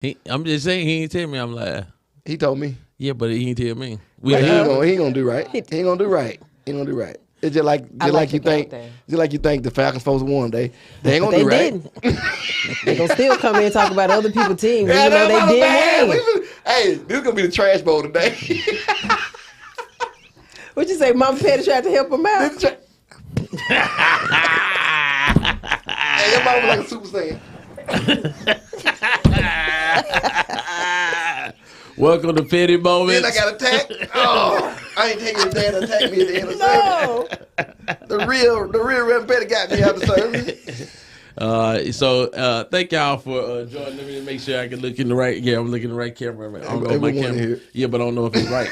I'm just saying he ain't tell me I'm lying. He told me. Yeah, but he ain't tell me. He ain't gonna do right. He ain't gonna do right. He ain't gonna do right. It's just like you think the Falcons supposed to win. They ain't gonna do right. They gonna still come in and talk about other people's teams, even though they didn't win. Hey, this is gonna be the trash bowl today. What'd you say? Mama Petty tried to help him out. Hey, your mama like a Super Saiyan. Welcome to Petty Moments. Then I got attacked. Oh, I ain't taking the dad to attack me at the end of the service. The real Reverend Petty got me out the service. So thank y'all for joining me to make sure I can look in the right. Yeah, I'm looking in the right camera. I don't know if my camera. Yeah, but I don't know if it's right.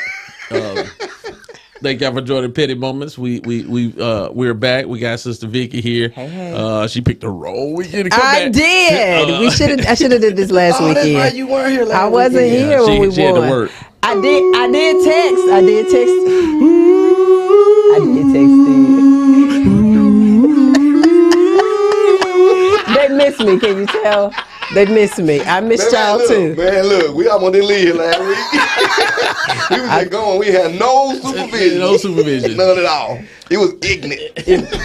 Thank y'all for joining Petty Moments. We're back. We got Sister Vicky here. Hey. She picked a role weekend to come I back. did. I should have did this last weekend. That's right. You weren't here last weekend. I wasn't here when we She had to won. work. I did text. I did text you. They miss me. Can you tell? They miss me. I missed y'all too. Man, look, we almost didn't leave here last week. We was just going. We had no supervision. No supervision. None at all. It was ignorant.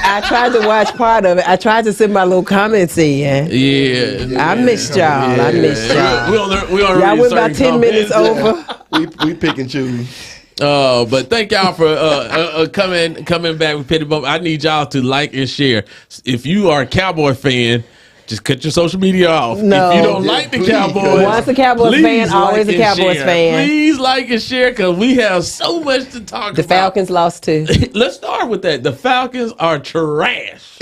I tried to watch part of it. I tried to send my little comments in. Yeah. I missed y'all. I missed y'all. We Y'all went about 10 minutes over. We pick and choose. But thank y'all for coming back with Petty Moments. I need y'all to like and share. If you are a Cowboy fan, just cut your social media off. No. If you don't like the Cowboys, once a Cowboys fan, always a Cowboys fan. Please like and share because we have so much to talk about. The Falcons lost too. Let's start with that. The Falcons are trash.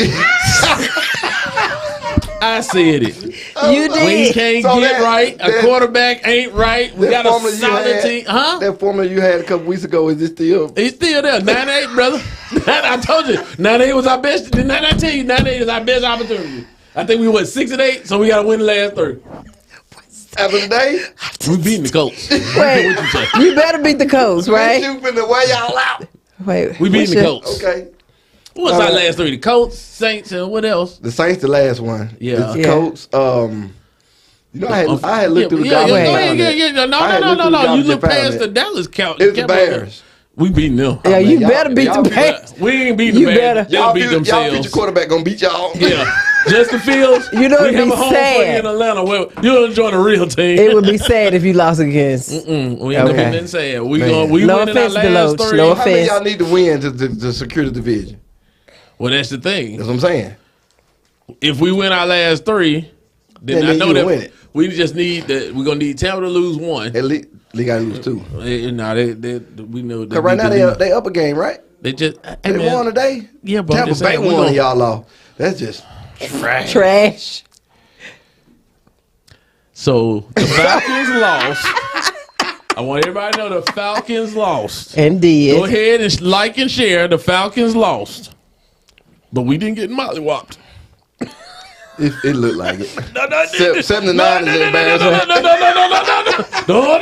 I said it. You did. We can't get right. A quarterback ain't right. We got a solid team. Huh? That formula you had a couple weeks ago, is it still? It's still there. 9-8, brother. I told you. 9-8 was our best. Didn't I tell you? 9-8 is our best opportunity. I think we went 6-8, so we got to win the last 3. After the day, we beating the Colts. Wait, you better beat the Colts, right? You finna wear y'all out. Wait, we beating the Colts. Okay. What's our last 3? The Colts, Saints, and what else? The Saints, the last one. Yeah. The Colts. You know, I had looked through the garbage. No. You look past the Dallas count. It's the Bears. We beating them. Yeah, you better beat the Bears. We ain't beating the Bears. Y'all beat themselves. Y'all future quarterback gonna beat y'all. Yeah. Justin Fields. You know we it'd be have a home sad in Atlanta. Well, you'll enjoy the real team. It would be sad if you lost against. We ain't gonna be nothing sad. We no win offense, our last Deloach. 3. No How many offense. y'all need to win to secure the division? Well, that's the thing. That's what I'm saying. If we win our last 3, then I know that win it. We just need that. We're gonna need Tampa to lose 1. At least they gotta lose 2. No, we know. Cause right now they up a game, right? They just they won today. Yeah, but Tampa Bay won and y'all lost. That's just trash. So the Falcons lost. I want everybody to know the Falcons lost. Indeed. Go ahead and like and share. The Falcons lost, but we didn't get mollywopped. It looked like it. No, 79 is embarrassing. No.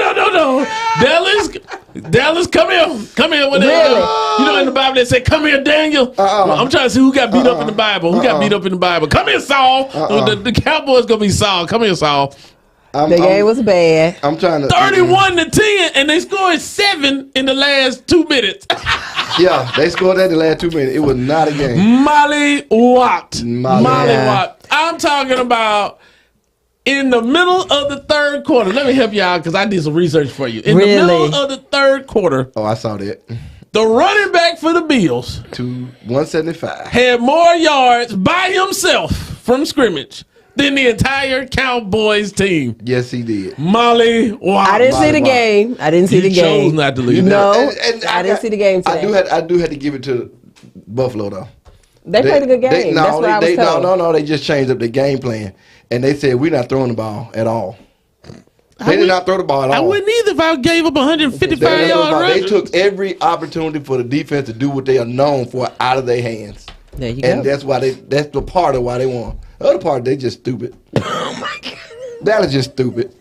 Dallas, come here. When you know in the Bible they say, "Come here, Daniel." I'm trying to see who got beat up in the Bible. Who got beat up in the Bible? Come here, Saul. The Cowboys gonna be Saul. Come here, Saul. The game was bad. I'm trying to 31-10, and they scored 7 in the last 2 minutes. Yeah, they scored that in the last 2 minutes. It was not a game. Mollywopped. Mollywopped. I'm talking about in the middle of the 3rd quarter. Let me help you out because I did some research for you. In the middle of the 3rd quarter. Oh, I saw that. The running back for the Bills 175 had more yards by himself from scrimmage than the entire Cowboys team. Yes, he did. Mollywopped. I didn't see the game. He chose not to leave. No, I didn't see the game today. I do have to give it to Buffalo though. They played a good game. That's what I was told. No. They just changed up their game plan, and they said we're not throwing the ball at all. They did not throw the ball at all. I wouldn't either if I gave up 155 yards. They took every opportunity for the defense to do what they are known for out of their hands. There you go. And that's why that's the part of why they won. The other part, they just stupid. Oh my God. Dallas just stupid.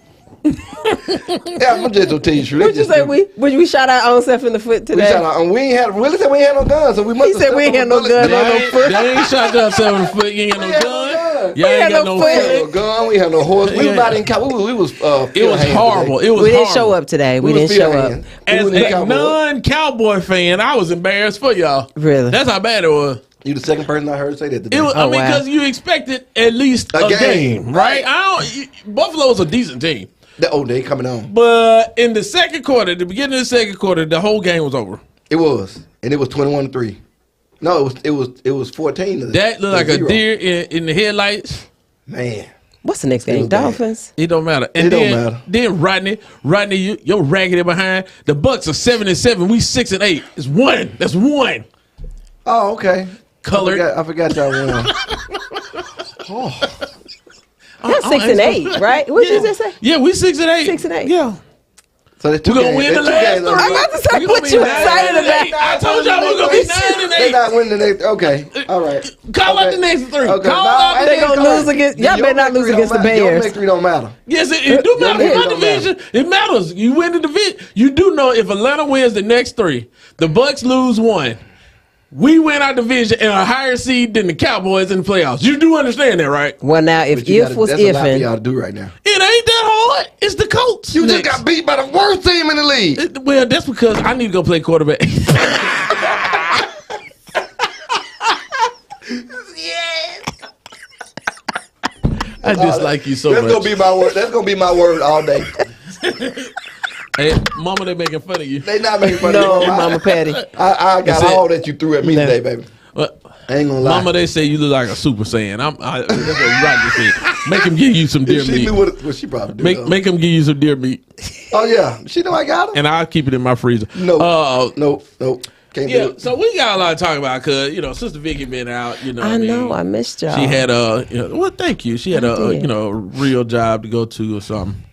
Yeah, I'm just gonna tell you true. What you say? We shot our own self in the foot today. We shot our own. Willie said we ain't had no guns, so we must. He said we ain't had no gun on no foot. They ain't shot yourself in the foot. You ain't got no gun. You ain't got no foot. We had no gun. We had no horse. We was not in cowboy. We was. It was horrible. It was. We didn't show up today. We didn't show up. As a non-cowboy fan, I was embarrassed for y'all. Really? That's how bad it was. You the second person I heard say that today. I mean, because you expected at least a game, right? Buffalo's a decent team. They coming on. But in the second quarter, the beginning of the second quarter, the whole game was over. It was, and it was 21-3. No, it was 14. That looked like 0. A deer in the headlights. Man, what's the next game? Dolphins. It don't matter. And don't matter. Then Rodney, you're raggedy behind. The Bucks are 7-7. We 6-8. It's one. That's one. Oh, okay. Colored. I forgot y'all won. That's 6-8, right? What did you say? Yeah, we 6-8. 6-8. Yeah. So we're gonna win the last 3. I'm about to say what you excited about. I told y'all we're gonna be 9-8. They're not winning the next. Okay, all right. Call out the next 3. Okay. Call out. They gonna lose against. Y'all better not lose against the Bears. Your next 3 don't matter. Yes, it do matter. In my division, it matters. You win the division. You do know if Atlanta wins the next 3, the Bucks lose 1. We win our division and a higher seed than the Cowboys in the playoffs. You do understand that, right? Well, now if was that's a lot for ifing, y'all to do right now. It ain't that hard. It's the Colts. You just got beat by the worst team in the league. Well, that's because I need to go play quarterback. I just like you so much. That's gonna be my word. That's gonna be my word all day. Hey, Mama, they making fun of you. They not making fun of you. no, Mama Patty. I got all that you threw at me today, baby. Well, I ain't gonna lie. Mama, they say you look like a Super Saiyan. That's what Rodney said. Make him give you some deer meat. Well, she probably do. Make him give you some deer meat. Oh yeah, she know I got it. And I'll keep it in my freezer. Nope. Can't do it. So we got a lot to talk about because Sister Vicky been out. I know, I missed y'all. She had well, thank you. She had a real job to go to or something.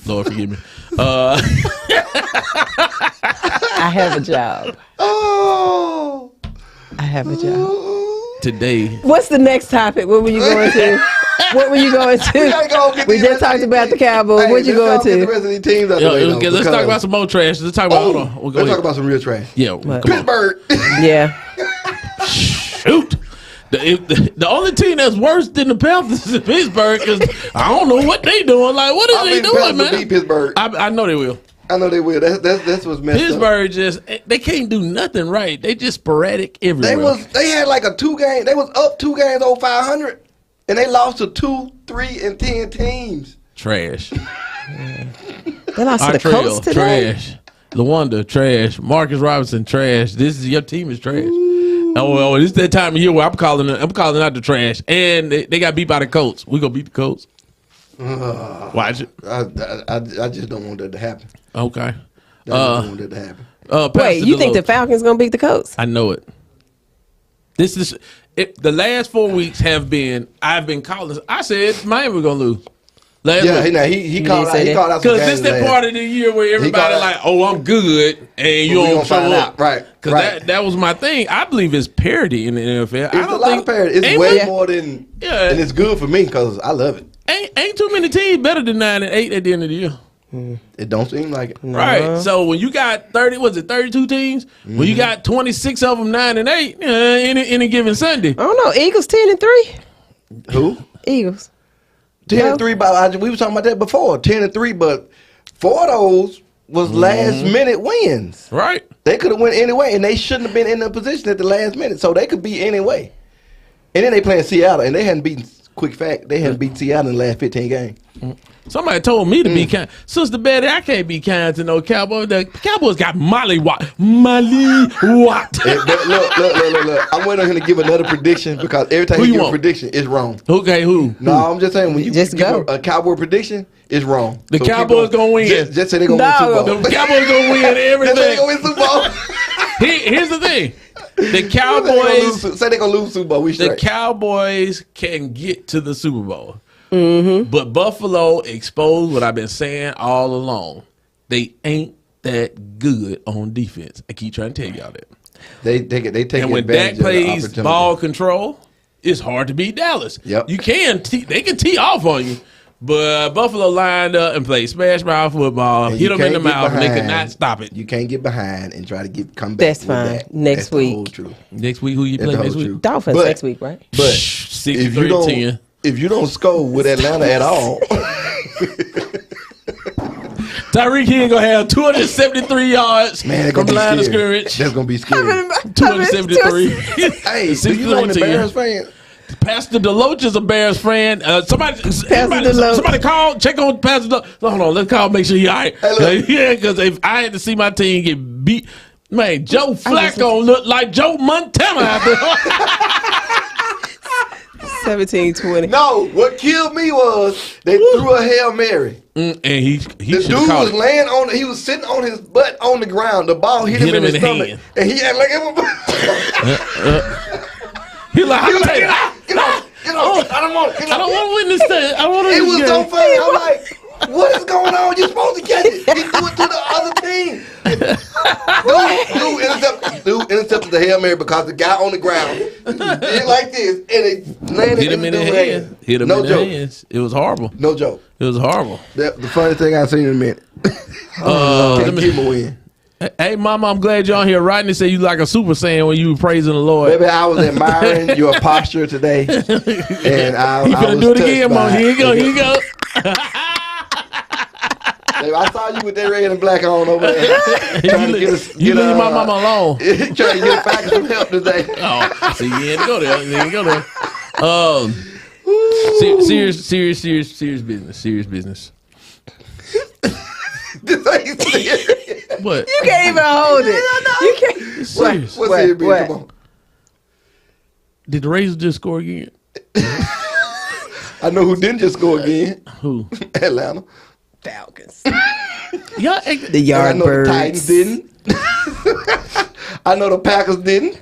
Lord forgive me. I have a job. Oh, I have a job. Today. What's the next topic? What were you going to? What were you going to? We just talked about the Cowboys. What you going to? The rest of these teams let's talk about some more trash. Let's talk about. Hold on. Let's talk about some real trash. Yeah. Pittsburgh. Yeah. Shoot. The only team that's worse than the Panthers is Pittsburgh because I don't know what they doing. Like, what is they doing, man? Beat Pittsburgh. I know they will. I know they will. That's what's messed Pittsburgh they can't do nothing right. They just sporadic everywhere. They had like a 2 game. They was up 2 games over 500, and they lost to 2, 3, and 10 teams. Trash. They lost to the Colts today. Trash. LaWanda, trash. Marcus Robinson, trash. Your team is trash. Oh, it's that time of year where I'm calling out the trash, and they got beat by the Colts. We gonna beat the Colts. Watch it. I just don't want that to happen. Okay. I don't want that to happen. Wait, you think the Falcons gonna beat the Colts? I know it. This is the last 4 weeks have been. I've been calling. I said Miami gonna lose. He called out because this is that part of the year where everybody like, oh, I'm good, and you don't show up, right? Because that was my thing. I believe it's parity in the NFL. It's a lot of parity. It's way more than, and it's good for me because I love it. Ain't too many teams better than 9-8 at the end of the year. It don't seem like it, right? So when you got 32 teams, when you got 26 of them 9-8, any given Sunday. I don't know. Eagles 10-3. Who? Eagles. 10-3, but we were talking about that before. 10-3, but 4 of those was last minute wins. Right. They could have went anyway, and they shouldn't have been in the position at the last minute, so they could beat anyway. And then they playing Seattle, and they hadn't beaten. Quick fact: they hadn't beaten Seattle in the last 15 games. Somebody told me to be kind. Sister Betty, I can't be kind to no Cowboys. The Cowboys got Molly Watt. Look. I'm waiting on him to give another prediction because every time he gives a prediction, it's wrong. Okay, who? No, I'm just saying when you just give a Cowboy prediction, it's wrong. The Cowboys gonna win. Just say they're gonna win Super Bowl. The Cowboys gonna win everything. Just say they're gonna win Super Bowl. Here's the thing. The Cowboys say they're gonna lose Super Bowl. The Cowboys can get to the Super Bowl. But Buffalo exposed what I've been saying all along. They ain't that good on defense. I keep trying to tell y'all that. They take and when Dak plays ball control, it's hard to beat Dallas. Yep. They can tee off on you, But Buffalo lined up and played smash mouth football, hit them in the mouth, and they could not stop it. You can't get behind and try to come back. That's fine. That. Next That's week. The whole truth. Next week, who you play next week? Dolphins next week, right? But if you don't score with Atlanta at all, Tyreek Hill gonna have 273 yards from the line of scrimmage. That's gonna be scary. 273. Hey, so you know the Bears fan? Pastor Deloach is a Bears fan. Somebody call, check on Pastor Deloach. Hold on, let's call, make sure he all right. Yeah, because if I had to see my team get beat, man, Joe Flacco looked like Joe Montana out there. 17-20. No, what killed me was they threw a Hail Mary. And the dude was laying on. He was sitting on his butt on the ground. The ball hit him in his stomach, hand. And he had like he like, get off. I don't want to witness that. It was so funny. I'm like, what is going on? You're supposed to catch it. He threw it to the other team. Dude intercepted the Hail Mary because the guy on the ground did like this and it landed hit him in the head. Hit him in the hands. It was horrible. No joke. It was horrible. The funniest thing I've seen in a minute. Let me give him a win. Hey, Mama, I'm glad you're on here. Rodney said you like a Super Saiyan when you were praising the Lord. Baby, I was admiring your posture today. And I was do it again, Mama. Here you go. Baby, I saw you with that red and black on over there. You leave my mama alone. Trying to get back some help today. Oh, see, you ain't go there. Serious business. This ain't serious. What? You can't even hold it. You can't. Serious. What's serious business? Come on. Did the Raiders just score again? I know who didn't just score again. Who? Atlanta. Falcons. Yeah, the Yardbirds. I know the Titans didn't. I know the Packers didn't.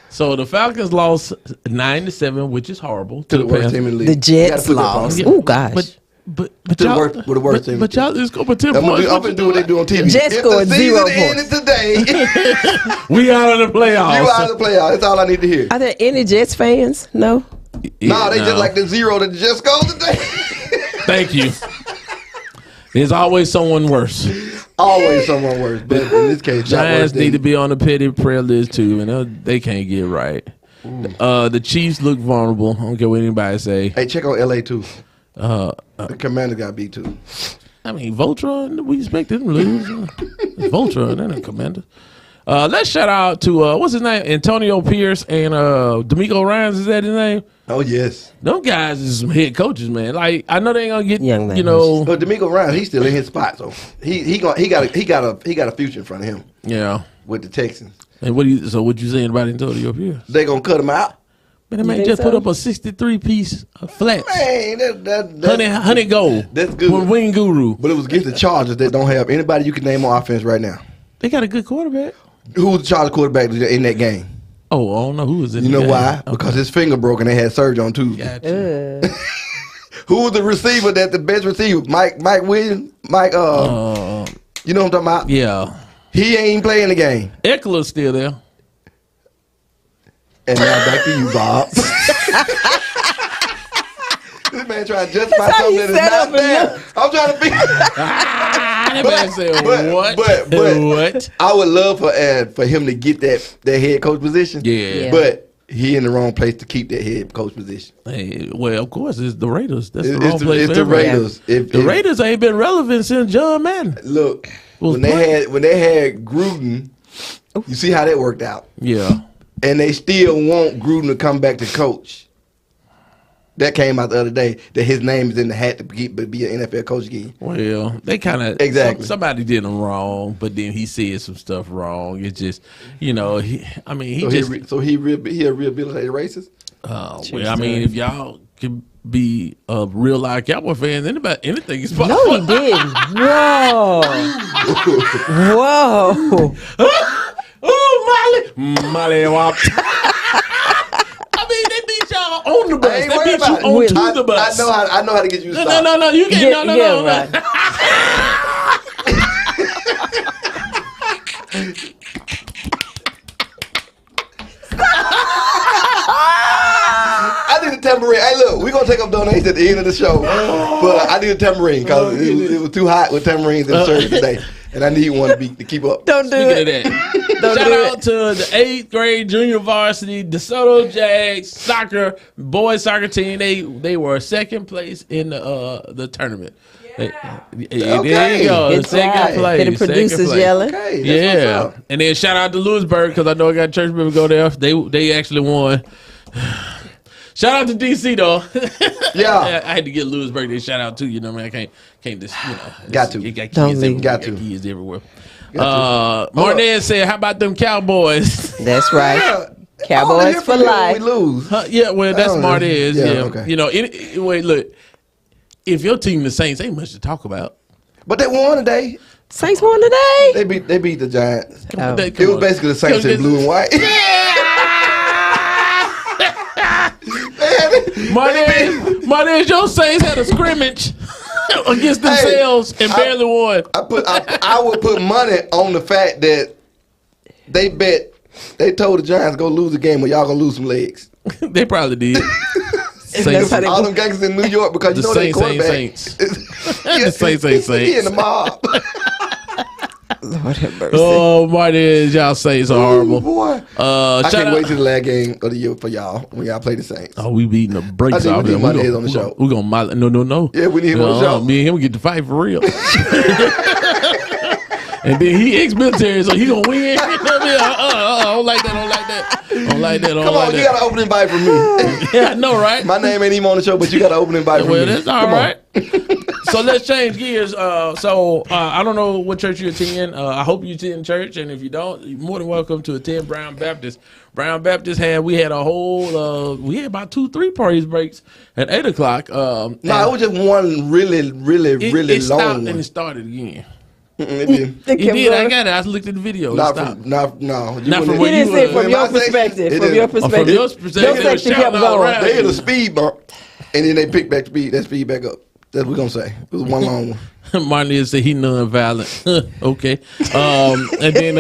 So the Falcons lost 9-7, which is horrible to the worst team in the league. The Jets lost. Oh gosh. But y'all, the worst team. But y'all just go for 10 points. I'm gonna do what they do on TV. Jets scored 0 points. Ended today. We out of the playoffs. You out of the playoffs. That's all I need to hear. Are there any Jets fans? No. No, they just like the 0 that just scored today. Thank you. There's always someone worse. Always someone worse. But in this case, Giants need to be on the petty prayer list too, and they can't get right. The Chiefs look vulnerable. I don't care what anybody say. Hey, check on LA too. The Commander got beat too. I mean, Voltron, we expected him to lose. Voltron, that ain't Commander. Let's shout out to what's his name, Antonio Pierce and D'Amico Ryans. Is that his name? Oh yes. Them guys is some head coaches, man. Like I know they ain't gonna get young man. But D'Amico Ryans, he's still in his spot, so he got a future in front of him. Yeah, with the Texans. And what you saying about Antonio Pierce? They gonna cut him out. But the man just put up a 63-piece flats. Man, that's honey gold. That's good. With Wing Guru. But it was against the Chargers that don't have anybody you can name on offense right now. They got a good quarterback. Who was the Chargers quarterback in that game? Oh, I don't know who was in. You know why? Okay. Because his finger broke and they had surgery on Tuesday. Gotcha. Who was the receiver that the best receiver? Mike Williams? You know what I'm talking about? Yeah. He ain't playing the game. Eckler's still there. And now back to you, Bob. This man trying to justify something that is not there. I'm trying to figure. That man said what? But I would love for him to get that head coach position. Yeah. But he in the wrong place to keep that head coach position. Hey, well, of course, it's the Raiders. That's the wrong place for the Raiders. The Raiders ain't been relevant since John Madden. Look, when they had Gruden, you see how that worked out. Yeah. And they still want Gruden to come back to coach. That came out the other day that his name is in the hat to be an NFL coach again. Well, they kind of exactly somebody did him wrong, but then he said some stuff wrong. It's just, he a rehabilitated racist. Well, I mean, if y'all could be a real life Cowboy fan, anything is possible. No, he didn't. Whoa. Whoa. Oh, Molly Wop. I mean, they beat y'all on the bus. They beat you onto the bus. I know how to get you to stop. No, you can't. No. Right. I need to tambourine. Hey, look, we're going to take up donations at the end of the show. But I need a tambourine because it was too hot with tambourines in the service today. And I need one to keep up. Don't do it. Of that. Shout out to the 8th grade junior varsity DeSoto Jags soccer boys soccer team. They were second place in the tournament. Yeah. There you go. Second place. The producers yelling. Okay, yeah. And then shout out to Lewisburg because I know I got church people go there. They actually won. Shout out to DC though. Yeah. I had to get Lewisburg a shout out too. You know, man, I can't just got to. Got kids everywhere. Marnez said, "How about them Cowboys?" That's right. Yeah. Cowboys for life. We lose. Yeah, well, that's Marnez. Yeah. Okay. You know, wait, look. If your team the Saints, ain't much to talk about. But they won today. Saints won today. They beat the Giants. Oh. It was basically the Saints in blue and white. Marnez, your Saints had a scrimmage against themselves and barely won. I would put money on the fact that they told the Giants go lose the game or y'all gonna lose some legs. They probably did. All them gangsters in New York because you know they quarterback. Saints. The Saints ain't Saints. He in the mob. Lord have mercy. Oh, Marnez, y'all Saints are horrible. Boy. I can't wait till the last game of the year for y'all when y'all play the Saints. Oh, we beating the brakes I off think them. we need Marnez on the show. We're gonna no. Yeah, we need him on the show. Me and him get to fight for real. And then he ex-military, so he gonna win. I don't like that. Come on, you got an opening invite from me. Yeah, I know, right? My name ain't even on the show, but you got an opening invite from me. Well, that's all right. So let's change gears. I don't know what church you attend. I hope you attend church, and if you don't, you're more than welcome to attend Brown Baptist. Brown Baptist we had about 2-3 praise breaks at 8:00. It was just one really long stopped one. and it started again. It did. It did. I got it. I looked at the video. Not from He didn't say from your perspective. From your perspective. Your section kept going. They hit a speed bump, and then they picked back that speed back up. That's what we're gonna say. It was one long one. Martin said he non-violent. Okay. And then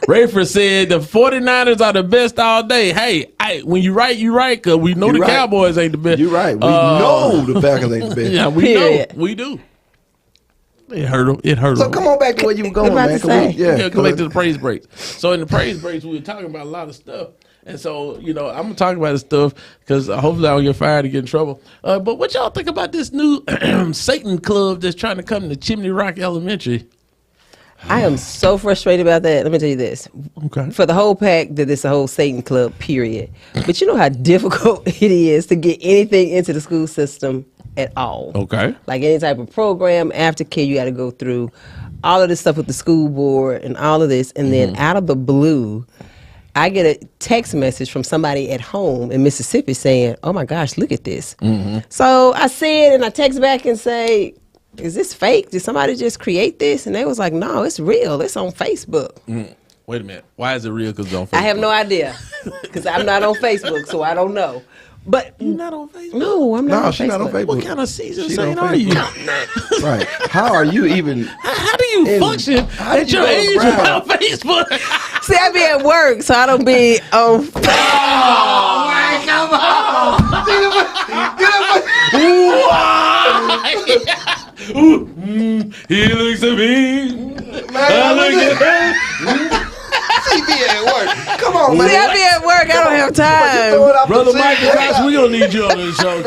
Rayford said the 49ers are the best all day. Hey, when you right, because we know the Cowboys ain't the best. You're right. We know the Falcons ain't the best. Yeah, we know. We do. It hurt them. So come on back to where you were going, man. Go back to the praise breaks. So in the praise breaks, we were talking about a lot of stuff. And so, I'm going to talk about this stuff because hopefully I don't get fired and get in trouble. But what y'all think about this new Satan club that's trying to come to Chimney Rock Elementary? I am so frustrated about that. Let me tell you this. Okay. For the whole pack, that it's a whole Satan club, period. But you know how difficult it is to get anything into the school system at all. Okay. Like any type of program, aftercare, you got to go through all of this stuff with the school board and all of this. And then out of the blue, I get a text message from somebody at home in Mississippi saying, "Oh my gosh, look at this." So I see it and I text back and say, "Is this fake? Did somebody just create this?" And they was like, "No, it's real. It's on Facebook." Wait a minute. Why is it real? Because it's on Facebook? I have no idea because I'm not on Facebook, so I don't know. But you're not on Facebook? No, I'm not on she's Facebook. not on Facebook. What kind of season saint are you? Right. How are you even? How do you function at your age without Facebook? See, I be at work, so I don't be on. Oh, man, come on. He looks at me. Man, I look at him. He be at work. Come on, man. See, I be at work. I don't have time. Brother Michael Cox, we gonna need you on this show.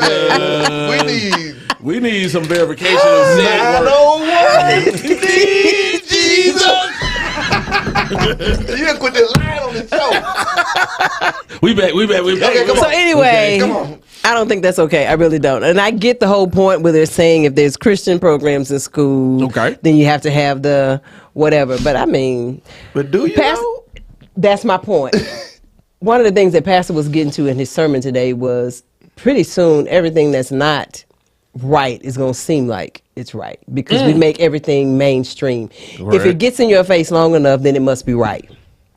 We need some verification of said work. We need Jesus. You done quit the line on the show. We back. Okay, come on. So anyway, come on. I don't think that's okay. I really don't. And I get the whole point where they're saying if there's Christian programs in school, then you have to have the whatever. But I mean, but do you know? That's my point. One of the things that Pastor was getting to in his sermon today was pretty soon everything that's not right is going to seem like it's right because we make everything mainstream. Right. If it gets in your face long enough, then it must be right.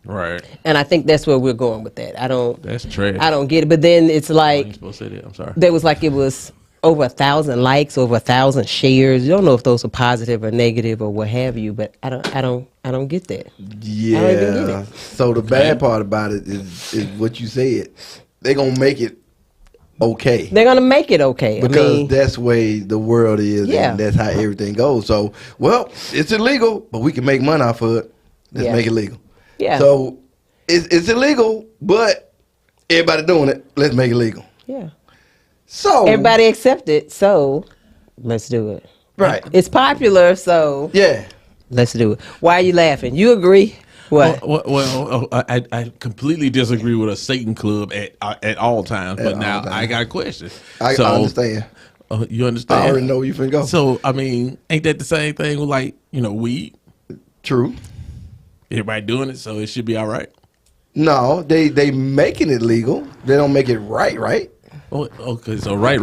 Right. And I think that's where we're going with that. That's trash. I don't get it. But then it's like, you supposed to say that. I'm sorry. There was like it was over 1,000 likes, over 1,000 shares. You don't know if those are positive or negative or what have you. But I don't get that. Yeah. I don't even get it. So the bad part about it is what you said. They're gonna make it okay. They're gonna make it okay because that's the way the world is, and that's how everything goes. So, well, it's illegal, but we can make money off of it. Let's make it legal. Yeah. So it's illegal, but everybody doing it. Let's make it legal. Yeah. So everybody accept it. So let's do it. Right. It's popular, so yeah. Let's do it. Why are you laughing? You agree? What? Well, I completely disagree with a Satan club at all times. But now I got a question. I understand. You understand? I already know where you finna go. So I mean, ain't that the same thing with like weed? True. Everybody doing it, so it should be all right. No, they making it legal. They don't make it right? Oh, okay. So right.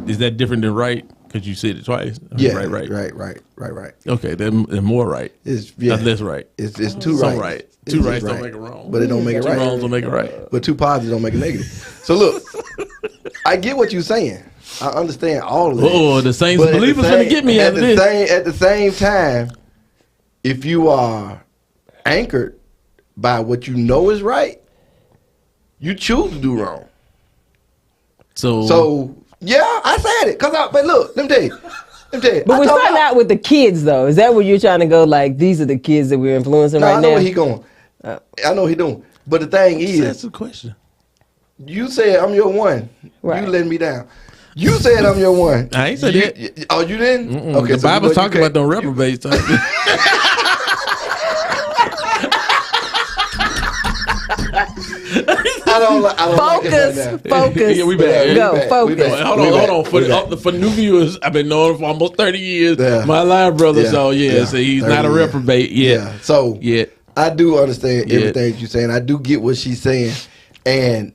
Is that different than right? Because you said it twice. Yeah. Right. Okay, then more right. It's less right. It's two right. Right. Two rights don't make it wrong. But it don't make it right. Two wrongs don't make it right. But two positives don't make it negative. So look, I get what you're saying. I understand all of that. Oh, the Saints believers gonna get me out of this. At the same time, if you are anchored by what you know is right, you choose to do wrong. So yeah, I said it. But look, let me tell you. But we're starting out with the kids, though. Is that where you're trying to go? Like, these are the kids that we're influencing right now? I know where he going. I know what he doing. But the thing is, that's the question. You said I'm your one. Right. You letting me down. You said I'm your one. I ain't said that. Oh, you didn't? Mm-mm. Okay. The Bible's talking about them reprobates. I don't like focus. Yeah, we back. Go, focus. Hold on. For new viewers, I've been knowing him for almost 30 years. Yeah. My live brother, so he's not a reprobate. Yeah. So I do understand everything you're saying. I do get what she's saying. And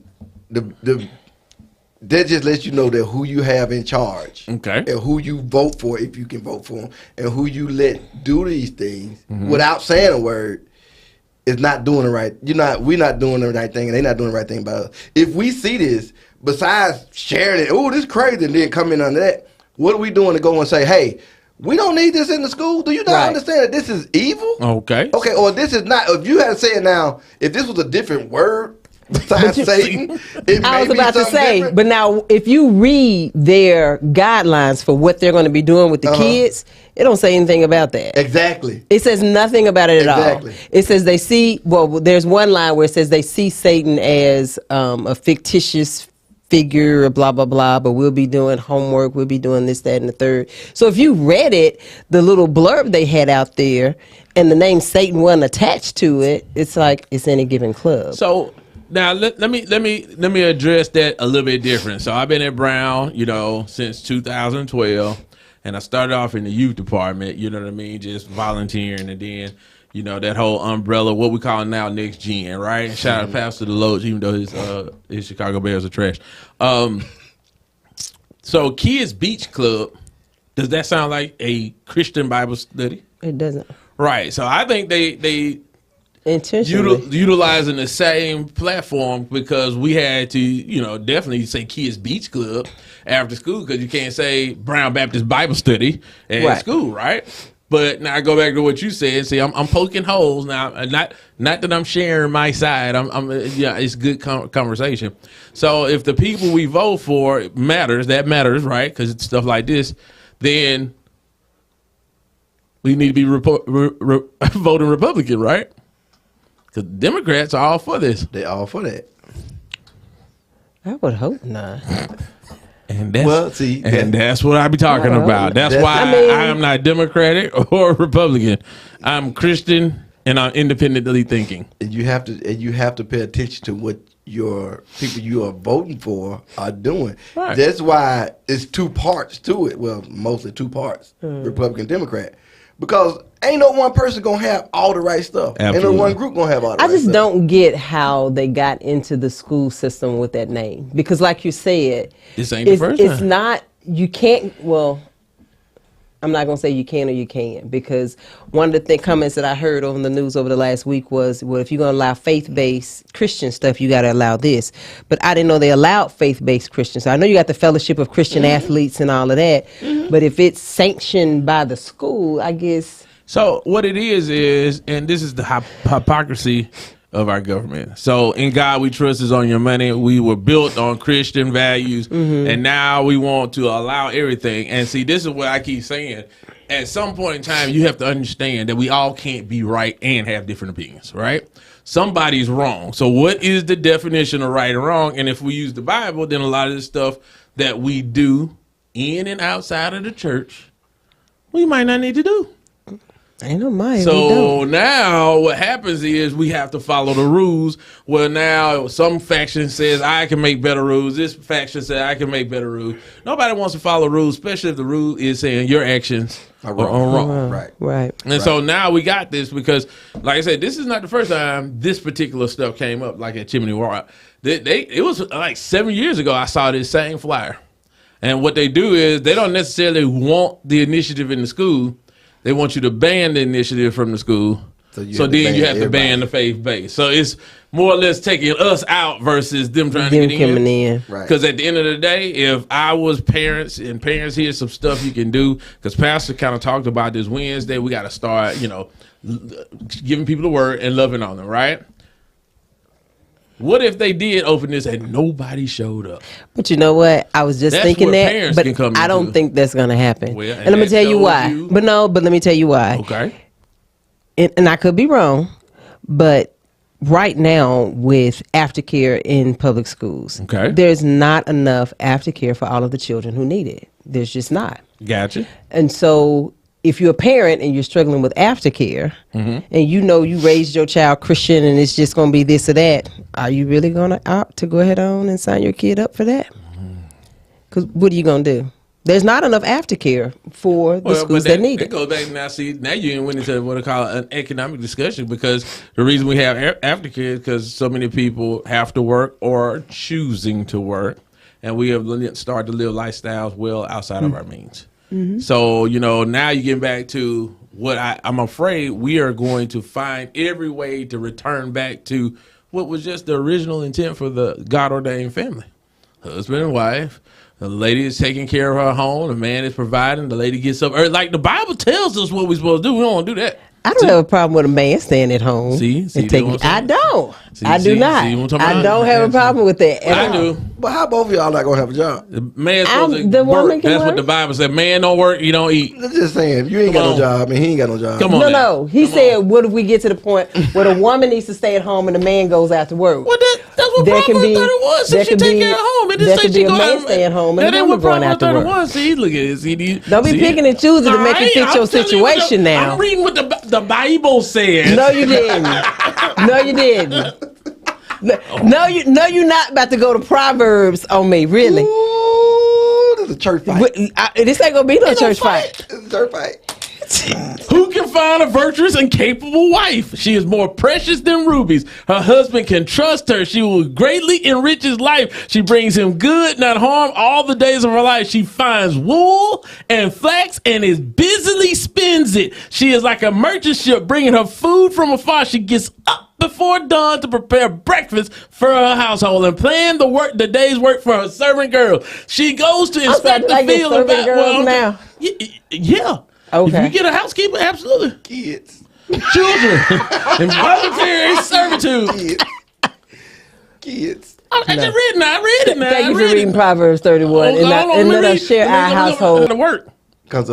that just lets you know that who you have in charge. Okay. And who you vote for, if you can vote for them, and who you let do these things without saying a word. Is not doing the right. We're not doing the right thing, and they're not doing the right thing about us. If we see this, besides sharing it, oh, this is crazy, and then come in under that, what are we doing to go and say, hey, we don't need this in the school? Do you not understand that this is evil? Okay. Okay, or this is not. If you had to say it now, if this was a different word besides Satan, I was about to say, different. But now if you read their guidelines for what they're going to be doing with the kids, it don't say anything about that. Exactly. It says nothing about it at all. It says they see, there's one line where it says they see Satan as a fictitious figure, blah, blah, blah, but we'll be doing homework, we'll be doing this, that, and the third. So if you read it, the little blurb they had out there, and the name Satan wasn't attached to it, it's like it's any given club. So now let me address that a little bit different. So I've been at Brown, since 2012. And I started off in the youth department, you know what I mean, just volunteering, and then, that whole umbrella, what we call now Next Gen, right? Shout out Pastor DeLoach, even though his Chicago Bears are trash. So Kids Beach Club, does that sound like a Christian Bible study? It doesn't. Right. So I think they intentionally utilizing the same platform, because we had to, definitely say Kids Beach Club after school, because you can't say Brown Baptist Bible Study at school, right? But now I go back to what you said. See, I'm poking holes now. Not that I'm sharing my side. It's good conversation. So if the people we vote for matters, right? Because it's stuff like this, then we need to be voting Republican, right? Because Democrats are all for this. They all for that. I would hope not. And that's what I be talking about. That's why I am not Democratic or Republican. I'm Christian and I'm independently thinking. And you have to pay attention to what your people you are voting for are doing. Right. That's why it's two parts to it. Well, mostly two parts, Republican, Democrat. Because ain't no one person gonna have all the right stuff. Absolutely. Ain't no one group gonna have all the right stuff. I just don't get how they got into the school system with that name. Because like you said, this ain't the first it's not, you can't, I'm not going to say you can or you can't, because one of the comments that I heard on the news over the last week was, well, if you're going to allow faith-based Christian stuff, you got to allow this. But I didn't know they allowed faith-based Christians. So I know you got the Fellowship of Christian Athletes and all of that, but if it's sanctioned by the school, I guess. So what it is, and this is the hypocrisy of our government. So in God we trust is on your money. We were built on Christian values, and now we want to allow everything. And see, this is what I keep saying. At some point in time, you have to understand that we all can't be right and have different opinions, right? Somebody's wrong. So what is the definition of right and wrong? And if we use the Bible, then a lot of the stuff that we do in and outside of the church, we might not need to do. Ain't no mind. So now what happens is we have to follow the rules. Well, now some faction says I can make better rules. This faction says I can make better rules. Nobody wants to follow rules, especially if the rule is saying your actions are wrong. Right. And so now we got this because, like I said, this is not the first time this particular stuff came up, like at Chimney Rock. It was like 7 years ago I saw this same flyer. And what they do is they don't necessarily want the initiative in the school. They want you to ban the initiative from the school. So then you have to ban the faith base. So it's more or less taking us out versus them trying to get in. Because at the end of the day, if I was parents, and parents, here's some stuff you can do. Because Pastor kind of talked about this Wednesday. We got to start, giving people the word and loving on them, right? What if they did open this and nobody showed up? But you know what? I was just thinking that, but I don't think that's going to happen. Well, and let me tell you why. But let me tell you why. Okay. And I could be wrong, but right now with aftercare in public schools, there's not enough aftercare for all of the children who need it. There's just not. Gotcha. And so if you're a parent and you're struggling with aftercare, and you raised your child Christian and it's just going to be this or that, are you really going to opt to go ahead on and sign your kid up for that? Because what are you going to do? There's not enough aftercare for the schools that need it. It goes back now. See, now you went into what I call an economic discussion, because the reason we have aftercare is because so many people have to work or are choosing to work, and we have started to live lifestyles well outside of our means. So, now you get back to what I'm afraid we are going to find every way to return back to what was just the original intent for the God-ordained family. Husband and wife. The lady is taking care of her home. The man is providing. The lady gets up early. Like the Bible tells us what we're supposed to do. We don't want to do that. I don't have a problem with a man staying at home. I don't. I do not. I don't have a problem with that. I do. But how both of y'all not gonna have a job? The man's supposed to work. That's what the Bible said. Man don't work, you don't eat. I'm just saying, you ain't got no job, and he ain't got no job. Come on. No. He said, what if we get to the point where the woman needs to stay at home and the man goes out to work? Well, that's what Proverbs 31 was. Since she take care of home, it didn't say she go out. Stay at home and the woman going out to work. See, look at this. Don't be picking and choosing to make it fit your situation now. I'm reading what the Bible says. No, you didn't. No, you didn't. No, you're not about to go to Proverbs on me, really. Ooh, this is a church fight. This ain't gonna be no church fight. It's a church fight. Who can find a virtuous and capable wife? She is more precious than rubies. Her husband can trust her. She will greatly enrich his life. She brings him good, not harm, all the days of her life. She finds wool and flax and is busily spins it. She is like a merchant ship bringing her food from afar. She gets up before dawn to prepare breakfast for her household and plan the day's work for her servant girl. She goes to inspect the field. Now. Yeah. Okay. If you get a housekeeper, absolutely. Kids. Children. Involuntary servitude. Kids. I just read it now. Thank you for reading Proverbs 31 and let us share our household. Because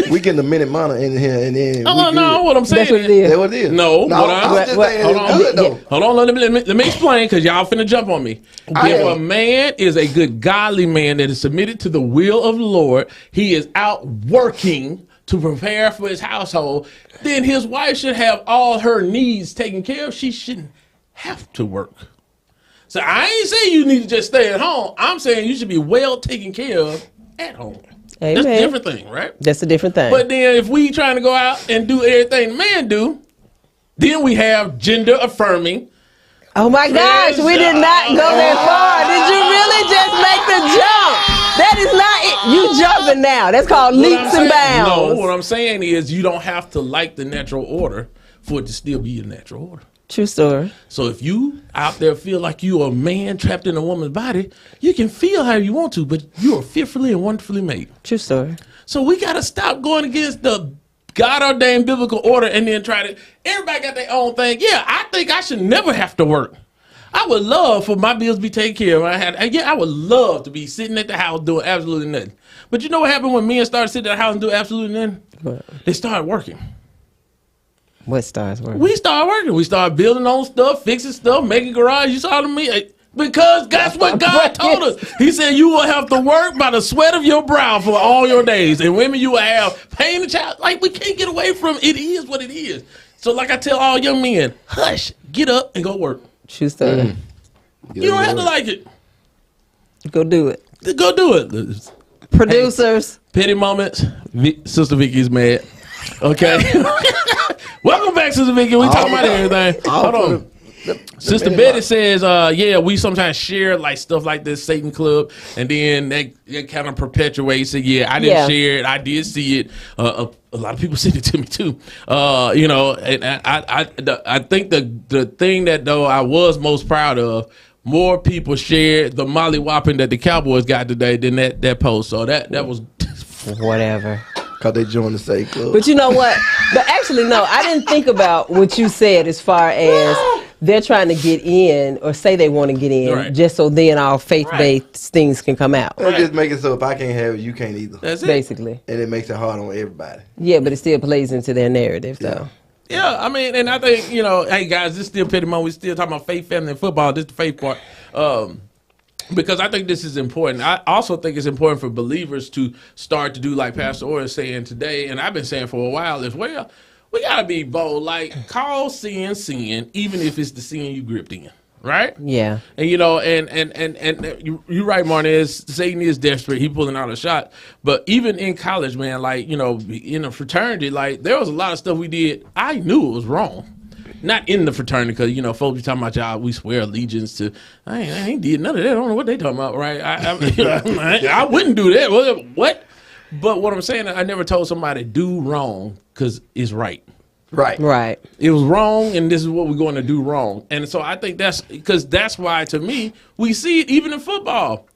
we getting a minute mana in here and then. No, what I'm saying. That's what it is. That's what it is. No, hold on. Let me explain, because y'all finna jump on me. If a man is a good godly man that is submitted to the will of the Lord, he is out working to prepare for his household, then his wife should have all her needs taken care of. She shouldn't have to work. So I ain't saying you need to just stay at home. I'm saying you should be well taken care of at home. Amen. That's a different thing, right? That's a different thing. But then if we trying to go out and do everything the man do, then we have gender affirming. Oh my gosh, we did not go that far. Did you really just make the jump? That is not it. You jumping now. That's called leaps and bounds. No, what I'm saying is you don't have to like the natural order for it to still be a natural order. True story. So if you out there feel like you are a man trapped in a woman's body, you can feel how you want to, but you are fearfully and wonderfully made. True story. So we got to stop going against the God ordained biblical order and then try to. Everybody got their own thing. Yeah, I think I should never have to work. I would love for my bills to be taken care of. I would love to be sitting at the house doing absolutely nothing. But you know what happened when men started sitting at the house and doing absolutely nothing? What? They started working. What starts working? We started working. We started building on stuff, fixing stuff, making garage. You saw me. Because that's what God told us. He said you will have to work by the sweat of your brow for all your days. And women, you will have pain and child. Like, we can't get away from it. It is what it is. So like I tell all young men, hush, get up and go work. Choose that. You don't have to like it. Go do it. Go do it. Producers. Hey, petty moments. Sister Vicky's mad. Okay. Welcome back, Sister Vicky. We talking about everything. Hold on. Sister Betty says, yeah, we sometimes share like stuff like this Satan Club, and then that kind of perpetuates it. Yeah, I didn't share it. I did see it. A lot of people sent it to me too. You know, and I think the thing that though I was most proud of, more people shared the mollywhopping that the Cowboys got today than that post. So that was whatever. Because they joined the same club. But you know what? But actually, no, I didn't think about what you said as far as they're trying to get in or say they want to get in just so then our faith-based things can come out. They just make it so if I can't have it, you can't either. That's it. Basically. And it makes it hard on everybody. Yeah, but it still plays into their narrative, though. Yeah, I mean, and I think, you know, hey, guys, this is still Petty Moment. We still talking about faith, family, and football. This is the faith part. Because I think this is important. I also think it's important for believers to start to do like Pastor Orr is saying today, and I've been saying for a while as well. We got to be bold. Like, call sin, even if it's the sin you gripped in. Right? Yeah. And, you know, and you're right, Marnez. Satan is desperate. He pulling out a shot. But even in college, man, like, you know, in a fraternity, like, there was a lot of stuff we did. I knew it was wrong. Not in the fraternity, because, you know, folks be talking about y'all, we swear allegiance to. I ain't did none of that. I don't know what they talking about, right? I wouldn't do that. What? But what I'm saying, I never told somebody do wrong because it's right. Right. It was wrong, and this is what we're going to do wrong. And so I think that's why, to me, we see it even in football.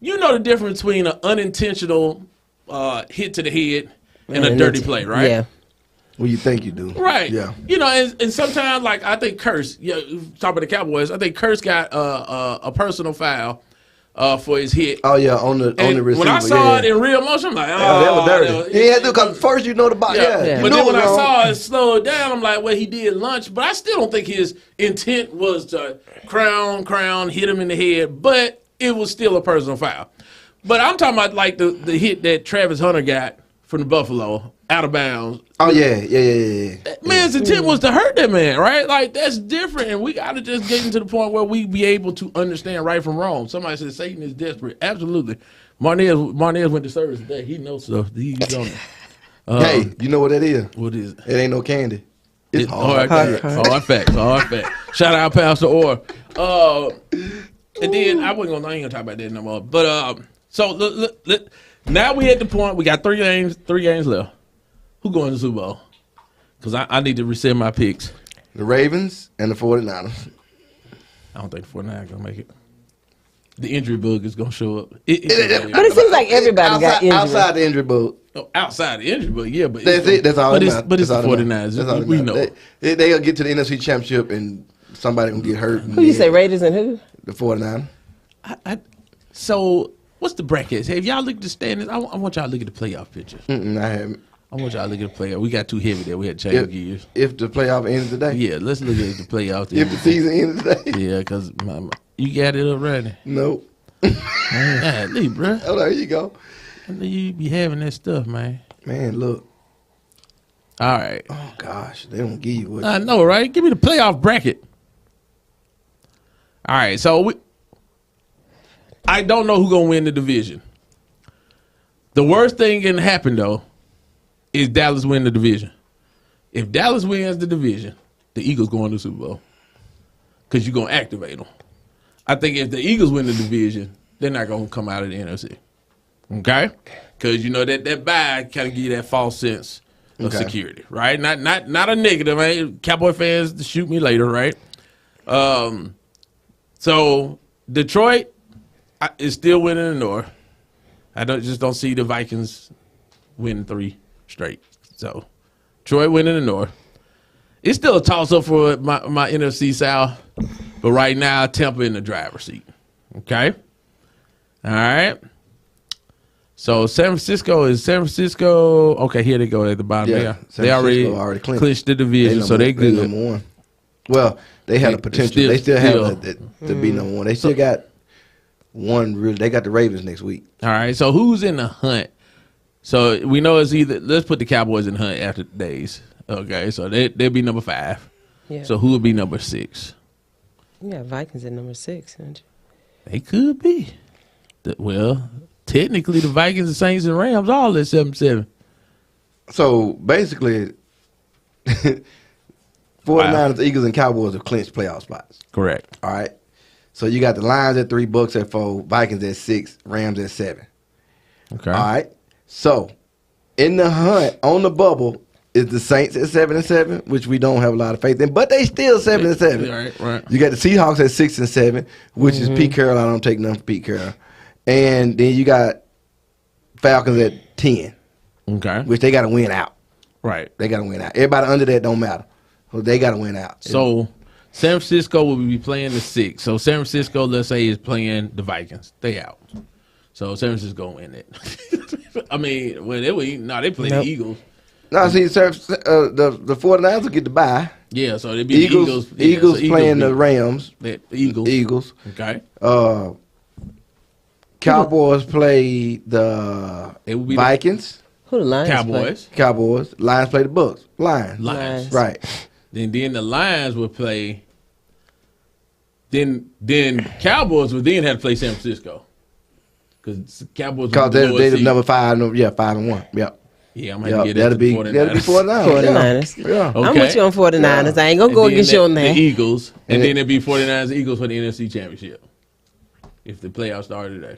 You know the difference between an unintentional hit to the head and a dirty play, right? Yeah. Well, you think you do. Right. Yeah. You know, and sometimes, like, I think Curse, talking about the Cowboys, I think Curse got a personal foul for his hit. Oh, yeah, on the receiver. When I saw it in real motion, I'm like, that was dirty. He had to, because first you know the ball. Yeah. But then when I saw it slow down, I'm like, well, he did lunch. But I still don't think his intent was to crown, hit him in the head. But it was still a personal foul. But I'm talking about, like, the hit that Travis Hunter got from the Buffalo, out of bounds. Oh, yeah. Man's intent was to hurt that man, right? Like, that's different, and we got to just get into the point where we be able to understand right from wrong. Somebody said Satan is desperate. Absolutely. Marnez went to service today. He knows stuff. He's on it. Hey, you know what that is? What is it? It ain't no candy. It's hard facts. Shout out Pastor Orr. And then I ain't gonna talk about that no more. But so look, now we at the point we got 3 games left. Who going to the Super Bowl? Because I need to reset my picks. The Ravens and the 49ers. I don't think the 49ers are going to make it. The injury bug is going to show up. But it seems like everybody got injured. Outside the injury bug. Oh, outside the injury bug, yeah. But that's it. That's all but it's the 49ers. We know. They'll get to the NFC Championship and somebody going to get hurt. Who you say, Raiders and who? The 49ers. So, what's the brackets? Hey, if y'all look at the standings, I want y'all to look at the playoff picture. I haven't. I want y'all to look at the playoff. We got too heavy there. We had to change gears. If the playoff ends today? Yeah, let's look at the playoff. If the season ends today? Yeah, because you got it up ready. Nope. Golly, bro. Oh, there you go. I know you be having that stuff, man. Man, look. All right. Oh, gosh. They don't give you what I know, right? Give me the playoff bracket. All right, so I don't know who's going to win the division. The worst thing can happen, though, is Dallas win the division. If Dallas wins the division, the Eagles go into the Super Bowl because you're going to activate them. I think if the Eagles win the division, they're not going to come out of the NFC. Okay? Because, you know, that bye kind of give you that false sense of security, right? Not a negative. Right? Cowboy fans shoot me later, right? So Detroit is still winning the North. I just don't see the Vikings win 3 straight. So Detroit winning the North. It's still a toss-up for my NFC South, but right now, Tampa in the driver's seat. Okay? All right. So San Francisco. Okay, here they go at the bottom. Yeah, they already clinched the division, so they're good. Number one. Well, they had a potential. They still have to be number one. They still got one. They got the Ravens next week. All right. So who's in the hunt? So we know it's either. Let's put the Cowboys in the hunt after the days. Okay. So they'll be number 5. Yeah. So who would be number 6? Yeah, Vikings at number 6, aren't you? They could be. Well, technically, the Vikings, the Saints, and Rams all at 7-7. So basically, 49ers, Eagles, and Cowboys have clinched playoff spots. Correct. All right. So you got the Lions at 3, Bucks at 4, Vikings at 6, Rams at 7. Okay. All right. So in the hunt on the bubble is the Saints at 7-7, which we don't have a lot of faith in, but they still 7-7. Right. You got the Seahawks at 6-7, which is Pete Carroll. I don't take nothing for Pete Carroll. And then you got Falcons at 10. Okay. Which they got to win out. Right. They got to win out. Everybody under that don't matter. So they got to win out. So San Francisco will be playing the 6. So San Francisco, let's say, is playing the Vikings. They out. So San Francisco win it. I mean, when they play the Eagles. No, see, the 49ers will get the bye. Yeah, so it'd be the Eagles. Eagles playing the Rams. The Eagles. Okay. Cowboys play the Vikings. Who the Lions Cowboys. play? Cowboys. Lions play the Bucks. Lions. Right. Then the Lions would play. Then Cowboys would then have to play San Francisco. Because Cowboys. Because they're number 5. 5-1. Yep. Yeah, I'm going to get that'll be 49ers. Yeah. Okay. I'm with you on 49ers. Yeah. I ain't going to go against you on that. The Eagles. And then it'd be 49ers Eagles for the NFC Championship. If the playoffs started today.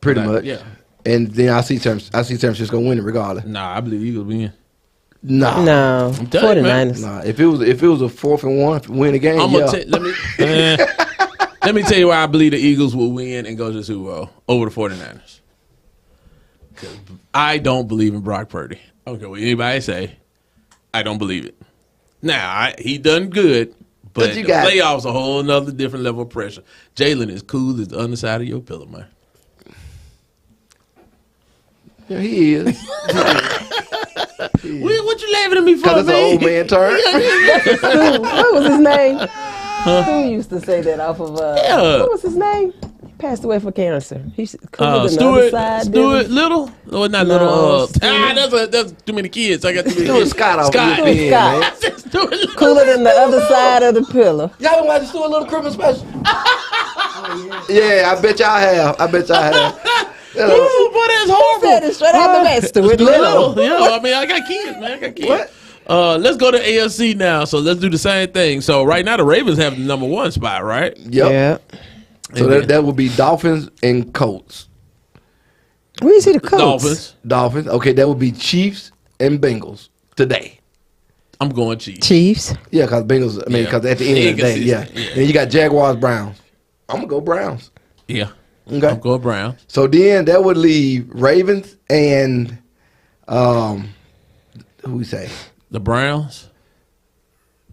Pretty much. Yeah. And then I see San Francisco winning regardless. Nah, I believe Eagles win. No. 49ers. Nah, if it was a 4th and 1 win the game, let me tell you why I believe the Eagles will win and go to the Super Bowl over the 49ers. Because I don't believe in Brock Purdy. I don't care what anybody say. I don't believe it. Now, he done good, but the playoffs a whole nother different level of pressure. Jalen is cool as the underside of your pillow, man. Yeah, he is. What you laughing at me for, man? Because it's an old man turn. What was his name? Who used to say that off of, what was his name? He passed away from cancer. He's Stuart Little? No, not Little. That's too many kids. I got too many kids. Scott. Cooler than the other side of the pillow. Y'all don't watch the Stuart Little Christmas special? Yeah, I bet y'all have. Ooh, boy, that's horrible. He said it straight out the back. Stuart Little. Yeah, I mean, I got kids, man. What? Let's go to AFC now. So let's do the same thing. So right now the Ravens have the number 1 spot, right? Yep. Yeah. So that would be Dolphins and Colts. Where you see the Colts? Dolphins. Okay, that would be Chiefs and Bengals today. I'm going Chiefs. Chiefs? Yeah, because Bengals, because at the end of the day, yeah. And you got Jaguars, Browns. I'm going to go Browns. Yeah. Okay. I'm going Browns. So then that would leave Ravens and, who we say? The Browns.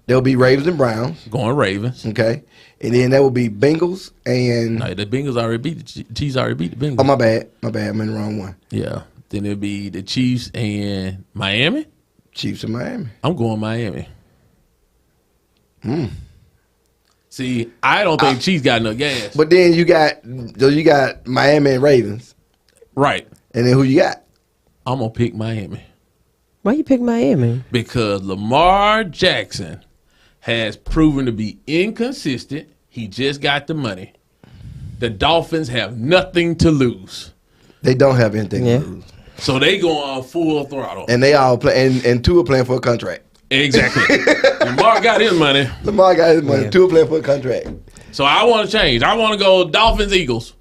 There'll be Ravens and Browns. Going Ravens. Okay. And then that would be Bengals and... No, the Bengals already beat the Chiefs. Already beat the Bengals. Oh, my bad. I'm in the wrong one. Yeah. Then it'll be the Chiefs and Miami. Chiefs and Miami. I'm going Miami. See, I don't think Chiefs got enough gas. But then you got Miami and Ravens. Right. And then who you got? I'm going to pick Miami. Why you pick Miami? Because Lamar Jackson has proven to be inconsistent. He just got the money. The Dolphins have nothing to lose. They don't have anything to lose. So they go on full throttle. And they all play, and two are playing for a contract. Exactly. Lamar got his money. Yeah. Two are playing for a contract. So I want to change. I want to go Dolphins, Eagles.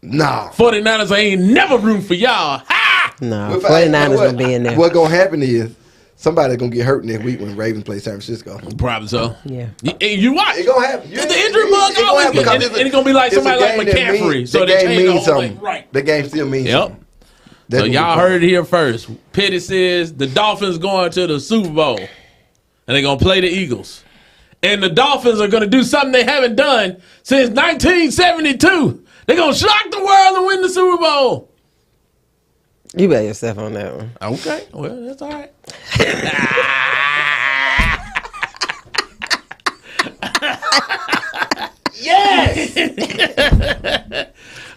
Nah. 49ers ain't never room for y'all. Ha! No, 49ers going to be in there. What's going to happen is somebody's going to get hurt next week when Ravens play San Francisco. Probably so. Yeah. You watch. It's going to happen. The injury bug always get. And it's going to be like somebody like McCaffrey. So they change the whole thing. Right. The game still means something. So y'all heard it here first. Petty says the Dolphins going to the Super Bowl, and they're gonna play the Eagles, and the Dolphins are gonna do something they haven't done since 1972. They're gonna shock the world and win the Super Bowl. You bet yourself on that one. Okay, well that's all right. Yes.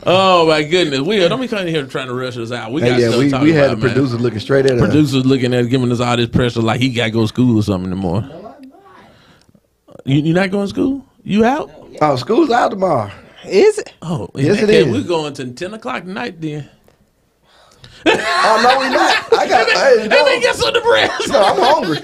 Oh my goodness, Will, don't be coming here trying to rush us out. We got stuff to talk about, we had the producers looking straight at us. Producers looking at giving us all this pressure like he got to go to school or something tomorrow. No, I'm not. You not going to school? You out? Oh, school's out tomorrow. Is it? Oh, yes, it is. We're going to 10 o'clock tonight then. Oh no, we not. I got. Hey, no. Get some of the bread. No, I'm hungry.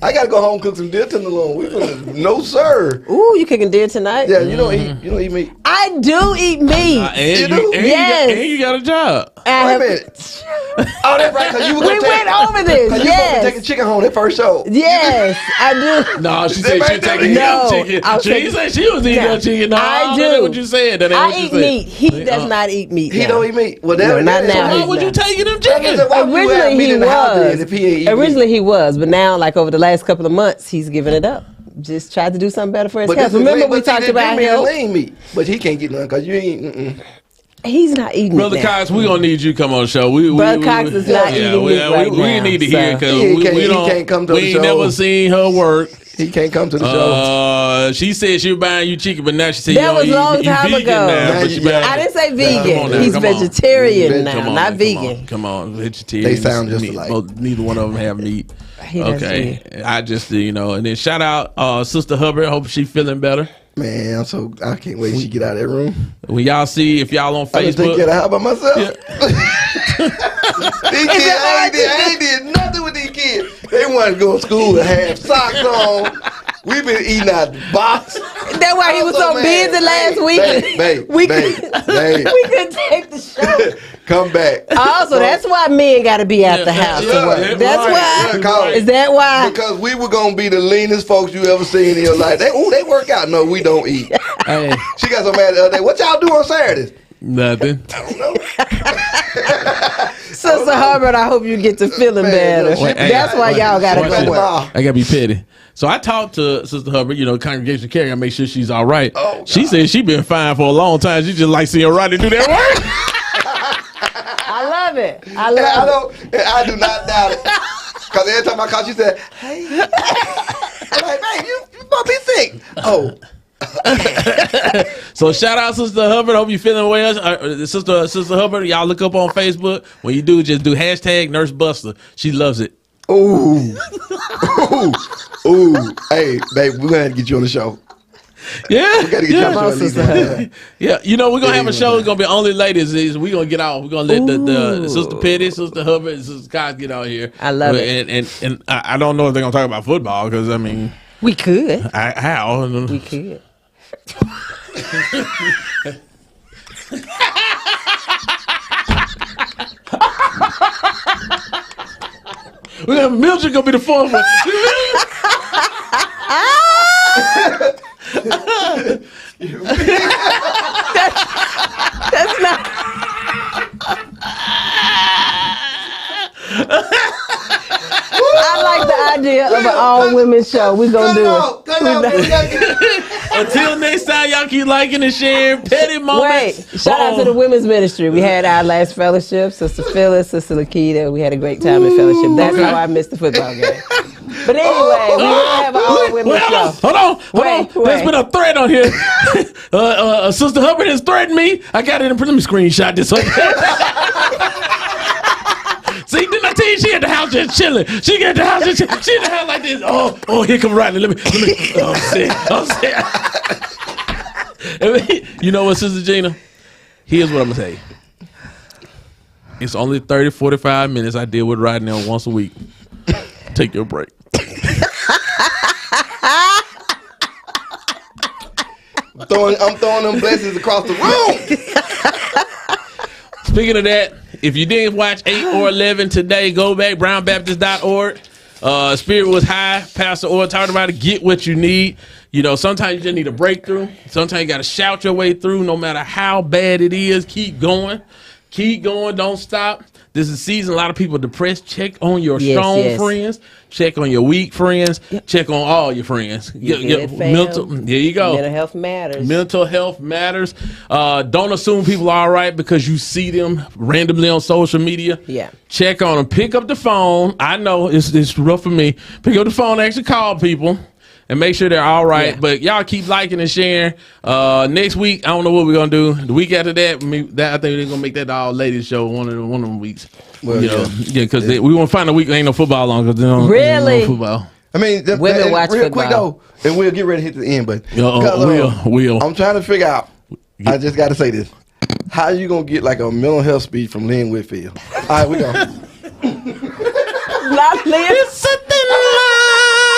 I got to go home and cook some deer tenderloin. No sir. Ooh, you cooking deer tonight? Yeah, you don't eat meat. I do eat meat. And you do? Yes. And you got a job. Wait a minute. Oh, that's right. Cause you we went over this. Cause yes. You were taking chicken home that first show. Yes, I do. No, she said she was taking chicken. She said she was eating that chicken. No, I do. That ain't what you said. That ain't I what you eat said. meat. He does not eat meat. He don't eat meat. Well, no, not now. Why would you take them chicken? Originally he was. Originally he was, but now, like over the last couple of months, he's given it up. Just tried to do something better for his health. Remember we talked about health? Lean meat, but he can't get none because you ain't. He's not eating Brother Cox, we're going to need you to come on the show. Brother Cox is not eating meat right now. We need to hear it because he can't come to the show. We ain't never seen her work. He can't come to the show. She said she was buying you chicken, but now she said that was a long time ago. Now, I didn't say vegan. He's vegetarian now, not vegan. Come on, vegetarian. They sound just alike. Neither one of them have meat. Okay, I just and then shout out Sister Hubbard. Hope she's feeling better. Man, I can't wait till she get out of that room. When y'all see, if y'all on Facebook, I just take care of how by myself. Yeah. These kids, I ain't did nothing with these kids. They want to go to school and have socks on. We've been eating out the box. That's why he was so busy last week. We couldn't take the show. Come back. Also, that's why men got to be out the house to work. That's why. Is that why? Because we were gonna be the leanest folks you ever seen in your life. They work out. No, we don't eat. Hey. She got so mad the other day. What y'all do on Saturdays? Nothing. I don't know. Sister Hubbard, I hope you get to feeling better. That's why y'all gotta go work. I gotta be petty. So I talked to Sister Hubbard, congregation care, I make sure she's all right. Oh, she said she been fine for a long time. She just like seeing Rodney do that work. I love it. I do not doubt it. Because every time I call, she said, "Hey," I'm like, "Babe, you gonna be sick." Oh. So shout out Sister Hubbard. Hope you feeling well. Sister Hubbard, y'all look up on Facebook. When you do, just do hashtag Nurse Buster. She loves it. Ooh. Hey, babe, we're gonna have to get you on the show. Yeah, we gotta get you on the show. Yeah, we're gonna have a show. It's gonna be only ladies. We're gonna get out. We're gonna let the Sister Petty, Sister Hubbard, and Sister Cox get out here. I love it. And I don't know if they're gonna talk about football because we could. How? We could. Mildred gonna be the fourth one. That's not. I like the idea of an all-women show. We're gonna do it. Until next time, y'all keep liking and sharing petty moments. Wait, shout out to the women's ministry. We had our last fellowship. Sister Phyllis, Sister Lakita. We had a great time in fellowship. That's how I missed the football game. But anyway, we will have an all-women show. Hold on. There's been a threat on here. Sister Hubbard has threatened me. I got it. Let me screenshot this. See, didn't I tell you she at the house just chilling? She at the house just chilling. She in the house like this. Oh, here come Rodney. Let me. I'm sick. You know what, Sister Gina? Here's what I'm going to tell you. It's only 30, 45 minutes I deal with Rodney on once a week. Take your break. I'm throwing them blessings across the room. Speaking of that, if you didn't watch 8 or 11 today, go back, brownbaptist.org. Spirit was high. Pastor Orr talked about it. Get what you need. Sometimes you just need a breakthrough. Sometimes you got to shout your way through no matter how bad it is. Keep going. Keep going. Don't stop. This is season. A lot of people depressed. Check on your strong friends. Check on your weak friends. Yep. Check on all your friends. There you go. Mental health matters. Mental health matters. Don't assume people are all right because you see them randomly on social media. Yeah. Check on them. Pick up the phone. I know it's rough for me. Pick up the phone and actually call people. And make sure they're all right. Yeah. But y'all keep liking and sharing. Next week, I don't know what we're going to do. The week after that, I think they're going to make that all ladies show one of them weeks. Well, because we want to find a week ain't no football on because they don't no football. I mean, women watch real football. Quick though, and we'll get ready to hit the end. But we'll. I'm trying to figure out. I just got to say this: how you gonna get like a mental health speech from Lynn Whitfield? All right, we go. Not Lynn. It's something